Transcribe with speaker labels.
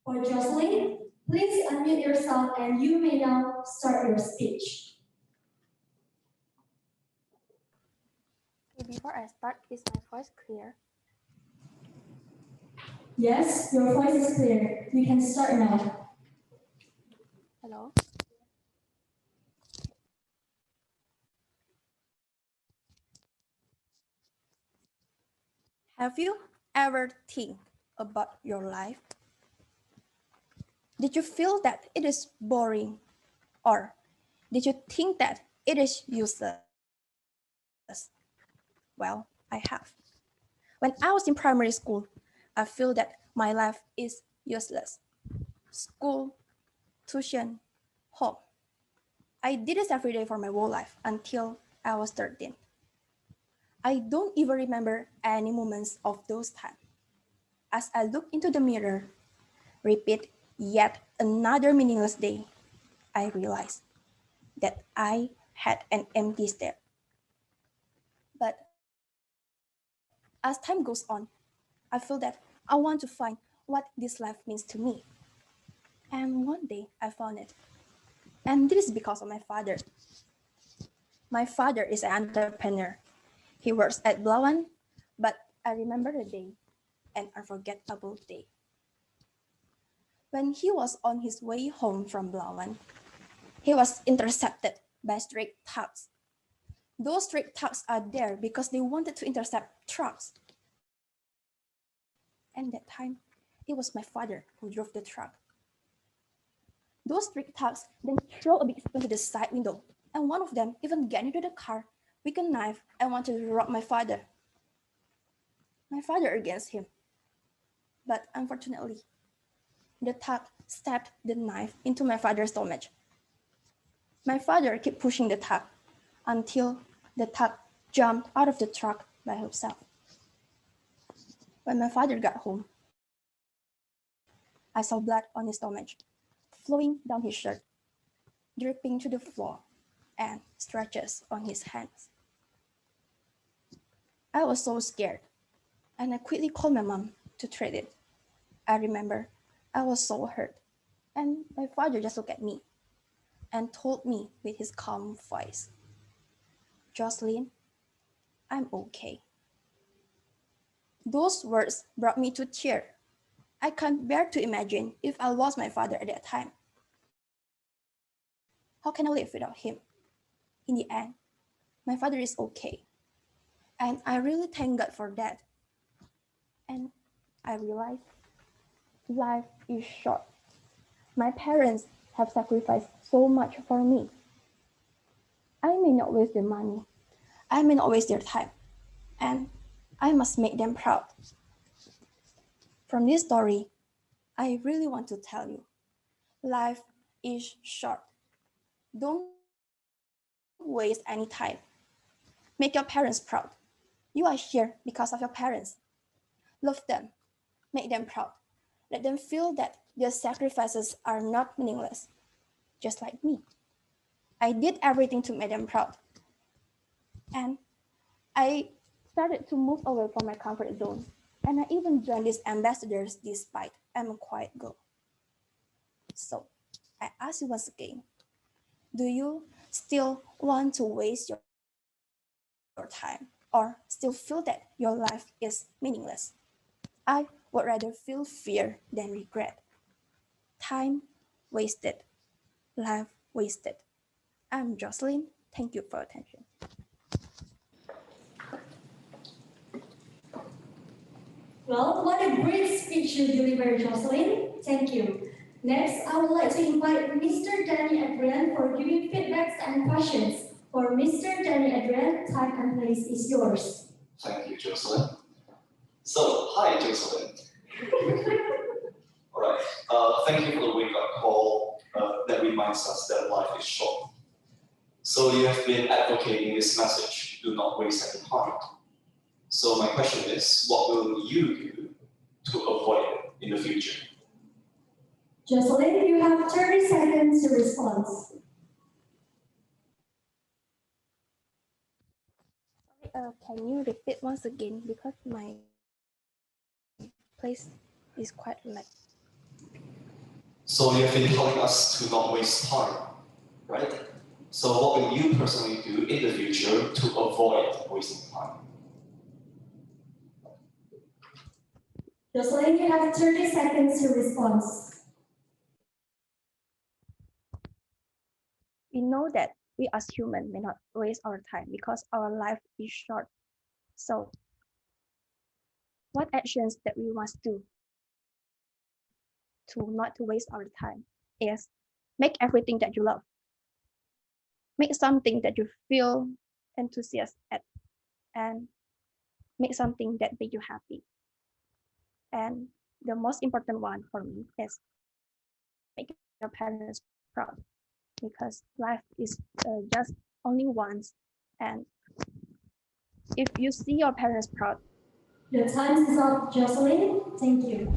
Speaker 1: For Joselyn, please unmute yourself and you may now start your speech.
Speaker 2: Before I start, is my voice clear?
Speaker 1: Yes, your voice is clear. You can start now.
Speaker 2: Hello? Have you ever think about your life? Did you feel that it is boring? Or did you think that it is useless? Well, I have. When I was in primary school, I feel that my life is useless. School, tuition, home. I did this every day for my whole life until I was 13. I don't even remember any moments of those times. As I look into the mirror, repeat yet another meaningless day, I realized that I had an empty stare. But as time goes on, I feel that I want to find what this life means to me. And one day I found it. And this is because of my father. My father is an entrepreneur. He works at Blawan, but I remember the day, an unforgettable day. When he was on his way home from Blawan, he was intercepted by street thugs. Those street thugs are there because they wanted to intercept trucks. And that time, it was my father who drove the truck. Those street thugs then throw a big stone to the side window, and one of them even got into the car with a knife and wanted to rob my father. My father against him. But unfortunately, the thug stabbed the knife into my father's stomach. My father kept pushing the thug until the thug jumped out of the truck by himself. When my father got home, I saw blood on his stomach, flowing down his shirt, dripping to the floor, and scratches on his hands. I was so scared, and I quickly called my mom to treat it. I remember I was so hurt, and my father just looked at me and told me with his calm voice, "Joselyn, I'm okay." Those words brought me to tears. I can't bear to imagine if I lost my father at that time. How can I live without him? In the end, my father is okay. And I really thank God for that. And I realized life is short. My parents have sacrificed so much for me. I may not waste their money. I may not waste their time. And I must make them proud. From this story, I really want to tell you, life is short. Don't waste any time. Make your parents proud. You are here because of your parents. Love them. Make them proud. Let them feel that their sacrifices are not meaningless, just like me. I did everything to make them proud. And I started to move away from my comfort zone. And I even joined these ambassadors despite I'm a quiet girl. So I ask you once again, do you still want to waste your time or still feel that your life is meaningless? I would rather feel fear than regret. Time wasted, life wasted. I'm Joselyn. Thank you for your attention.
Speaker 1: Well, what a great speech you delivered, Joselyn. Thank you. Next, I would like to invite Mr. Danny Adrian for giving feedbacks and questions. For Mr. Danny Adrian, time and place is yours.
Speaker 3: Thank you, Joselyn. So, hi, Joselyn. All right. Thank you for the wake-up call that reminds us that life is short. So you have been advocating this message, do not waste any time. So my question is, what will you do to avoid it in the future?
Speaker 1: Joselyn, you have 30 seconds to respond.
Speaker 2: Can you repeat once again because my place is quite light.
Speaker 3: So you have been telling us to not waste time, right? So what will you personally do in the future to avoid wasting time?
Speaker 1: Joselyn, you have 30 seconds to respond.
Speaker 2: We know that we as humans may not waste our time because our life is short. So what actions that we must do to not to waste our time is make everything that you love. Make something that you feel enthusiastic at, and make something that makes you happy. And the most important one for me is make your parents proud, because life is just only once, and if you see your parents proud,
Speaker 1: The time is up, Joselyn. Thank you.